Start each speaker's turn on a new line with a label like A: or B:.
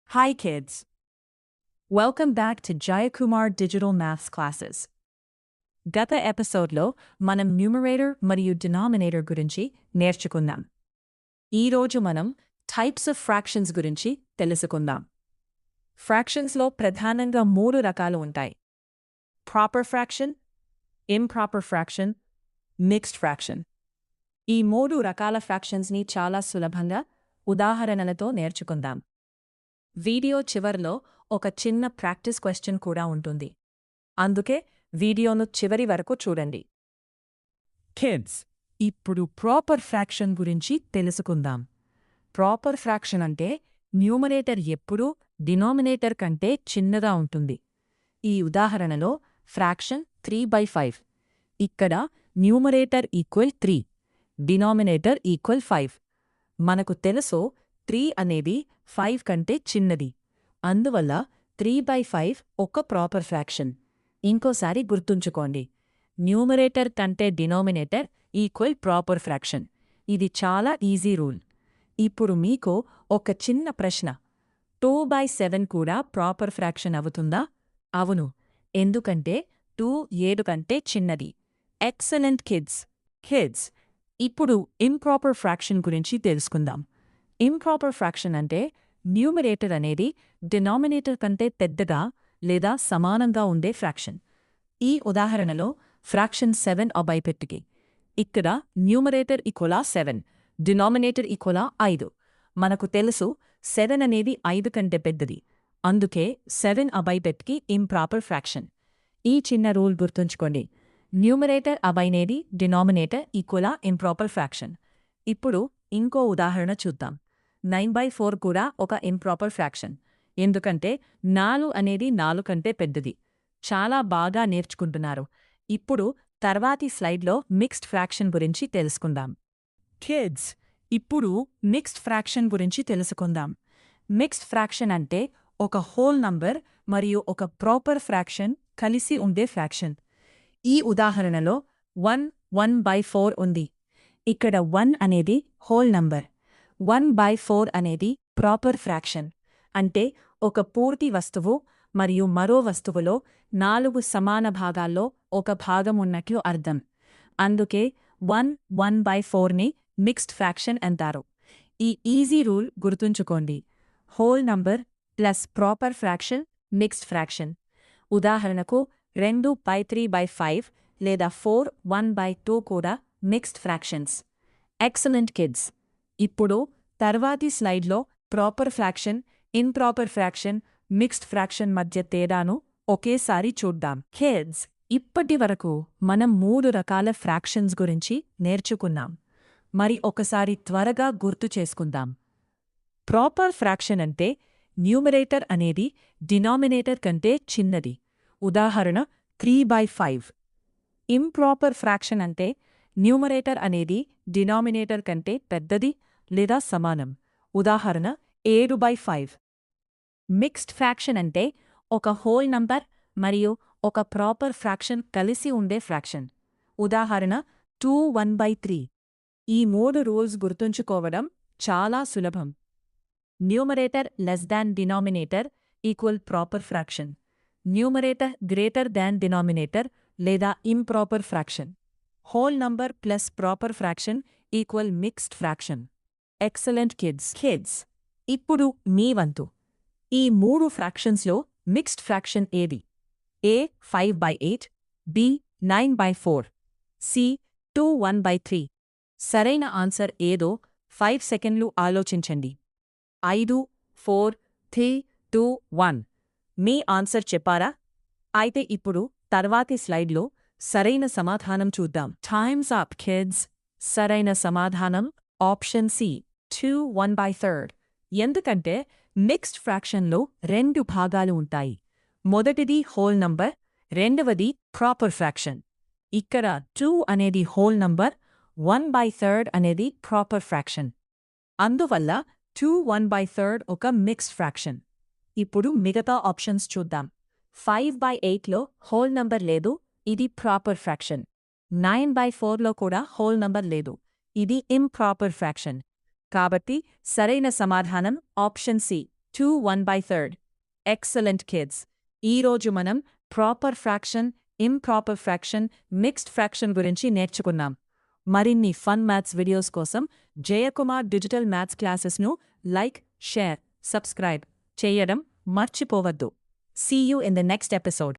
A: Hi kids! Welcome back to Jayakumar Digital Maths Classes. గత ఎపిసోడ్లో మనం న్యూమరేటర్ మరియు డినామినేటర్ గురించి నేర్చుకున్నాం. ఈరోజు మనం టైప్స్ ఆఫ్ ఫ్రాక్షన్స్ గురించి తెలుసుకుందాం. ఫ్రాక్షన్స్లో ప్రధానంగా 3 రకాలు ఉంటాయి. Proper fraction, improper fraction, mixed fraction. ఈ 3 రకాల ఫ్రాక్షన్స్ని చాలా సులభంగా ఉదాహరణలతో నేర్చుకుందాం. వీడియో చివర్లో ఒక చిన్న ప్రాక్టీస్ క్వశ్చన్ కూడా ఉంటుంది. అందుకే వీడియోను చివరి వరకు చూడండి. కిడ్స్, ఇప్పుడు ప్రాపర్ ఫ్రాక్షన్ గురించి తెలుసుకుందాం. ప్రాపర్ ఫ్రాక్షన్ అంటే న్యూమరేటర్ ఎప్పుడూ డినామినేటర్ కంటే చిన్నగా ఉంటుంది. ఈ ఉదాహరణలో ఫ్రాక్షన్ 3/5. ఇక్కడ న్యూమరేటర్ ఈక్వల్ 3, డినామినేటర్ ఈక్వల్ 5. మనకు తెలుసు 3 అనేది 5 కంటే చిన్నది. అందువల్ల 3/5 ఒక ప్రాపర్ ఫ్రాక్షన్. ఇంకోసారి గుర్తుంచుకోండి, న్యూమరేటర్ కంటే డినామినేటర్ ఈక్వల్ ప్రాపర్ ఫ్రాక్షన్. ఇది చాలా ఈజీ రూల్. ఇప్పుడు మీకు ఒక చిన్న ప్రశ్న, 2/7 కూడా ప్రాపర్ ఫ్రాక్షన్ అవుతుందా? అవును, ఎందుకంటే 2 7 కంటే చిన్నది. Excellent kids! కిడ్స్, ఇప్పుడు ఇంప్రాపర్ ఫ్రాక్షన్ గురించి తెలుసుకుందాం. ఇంప్రాపర్ ఫ్రాక్షన్ అంటే న్యూమరేటర్ అనేది డినామినేటర్ కంటే పెద్దగా లేదా సమానంగా ఉండే ఫ్రాక్షన్. ఈ ఉదాహరణలో ఫ్రాక్షన్ 7/5. ఇక్కడ న్యూమరేటర్ ఈక్వలా 7, డినామినేటర్ ఈక్వలా 5. మనకు తెలుసు 7 అనేది 5 కంటే పెద్దది. అందుకే 7/5 ఇంప్రాపర్ ఫ్రాక్షన్. ఈ చిన్న రూల్ గుర్తుంచుకోండి, న్యూమరేటర్ అనేది డినామినేటర్ ఈక్వలా ఇంప్రాపర్ ఫ్రాక్షన్. ఇప్పుడు ఇంకో ఉదాహరణ చూద్దాం. 9/4 కూడా ఒక ఇంప్రాపర్ ఫ్రాక్షన్, ఎందుకంటే 4 అనేది 4 కంటే పెద్దది. చాలా బాగా నేర్చుకుంటున్నారు. ఇప్పుడు తర్వాతి స్లైడ్లో మిక్స్డ్ ఫ్రాక్షన్ గురించి తెలుసుకుందాం. కిడ్స్, ఇప్పుడు మిక్స్డ్ ఫ్రాక్షన్ గురించి తెలుసుకుందాం. మిక్స్డ్ ఫ్రాక్షన్ అంటే ఒక హోల్ నంబర్ మరియు ఒక ప్రాపర్ ఫ్రాక్షన్ కలిసి ఉండే ఫ్రాక్షన్. ఈ ఉదాహరణలో 1/4 ఉంది. ఇక్కడ 1 అనేది హోల్ నంబర్, 1/4 అనేది ప్రాపర్ ఫ్రాక్షన్. అంటే ఒక పూర్తి వస్తువు మరియు మరో వస్తువులో 4 సమాన భాగాల్లో ఒక భాగం ఉన్నట్లు అర్థం. అందుకే 1/4ని మిక్స్డ్ ఫ్రాక్షన్ అంటారు. ఈ ఈజీ రూల్ గుర్తుంచుకోండి, whole number plus proper fraction mixed fraction. ఉదాహరణకు 2/3/5 లేదా 4/1/2 కూడా మిక్స్డ్ ఫ్రాక్షన్స్. Excellent kids! ఇప్పుడు తర్వాతి స్లైడ్లో proper fraction, improper fraction, mixed fraction మధ్య తేడాను ఒకేసారి చూద్దాం. కిడ్స్, ఇప్పటి వరకు మనం 3 రకాల ఫ్రాక్షన్స్ గురించి నేర్చుకున్నాం. మరి ఒకసారి త్వరగా గుర్తు చేసుకుందాం. ప్రాపర్ ఫ్రాక్షన్ అంటే న్యూమరేటర్ అనేది డినామినేటర్ కంటే చిన్నది. ఉదాహరణ 3/5. ఇంప్రాపర్ ఫ్రాక్షన్ అంటే న్యూమరేటర్ అనేది డినామినేటర్ కంటే పెద్దది లేదా సమానం. ఉదాహరణ 7/5. మిక్స్డ్ ఫ్రాక్షన్ అంటే ఒక హోల్ నంబర్ మరియు ఒక ప్రాపర్ ఫ్రాక్షన్ కలిసి ఉండే ఫ్రాక్షన్. ఉదాహరణ 2/1/3. ఈ 3 రూల్స్ గుర్తుంచుకోవడం చాలా సులభం. Numerator less than denominator equal proper fraction. Numerator greater than denominator లేదా improper fraction. Whole number plus proper fraction equal mixed fraction. Excellent kids! Kids, ఇప్పుడు మీ వంతు. ఈ 3 ఫ్రాక్షన్స్లో మిక్స్డ్ ఫ్రాక్షన్ ఏది? A 5/8, B 9/4, C 2/1/3. సరైన ఆన్సర్ ఏదో 5 సెకండ్లు ఆలోచించండి. 5 4 3 2 1. మీ ఆన్సర్ చెప్పారా? అయితే ఇప్పుడు తర్వాతి స్లైడ్లో సరైన సమాధానం చూద్దాం. Times up kids! సరైన సమాధానం ఆప్షన్ సి, 2/1/3. ఎందుకంటే మిక్స్డ్ ఫ్రాక్షన్లో 2 భాగాలు ఉంటాయి. మొదటిది హోల్ నంబర్, రెండవది ప్రాపర్ ఫ్రాక్షన్. ఇక్కడ 2 అనేది హోల్ నంబర్, 1/3 అనేది ప్రాపర్ ఫ్రాక్షన్. అందువల్ల 2/1/3 ఒక మిక్స్డ్ ఫ్రాక్షన్. ఇప్పుడు మిగతా ఆప్షన్స్ చూద్దాం. 5/8లో హోల్ నంబర్ లేదు, ఇది ప్రాపర్ ఫ్రాక్షన్. 9/4లో కూడా హోల్ నంబర్ లేదు, ఇది ఇంప్రాపర్ ఫ్రాక్షన్. కాబట్టి సరైన సమాధానం ఆప్షన్ సి, 2 1/3. Excellent kids. ఈరోజు మనం proper fraction, improper fraction, mixed fraction గురించి నేర్చుకున్నాం. మరిన్ని ఫన్ మ్యాథ్స్ వీడియోస్ కోసం జయకుమార్ డిజిటల్ మ్యాథ్స్ క్లాసెస్ను లైక్, షేర్, సబ్స్క్రైబ్ చేయడం మర్చిపోవద్దు. See you in the next episode.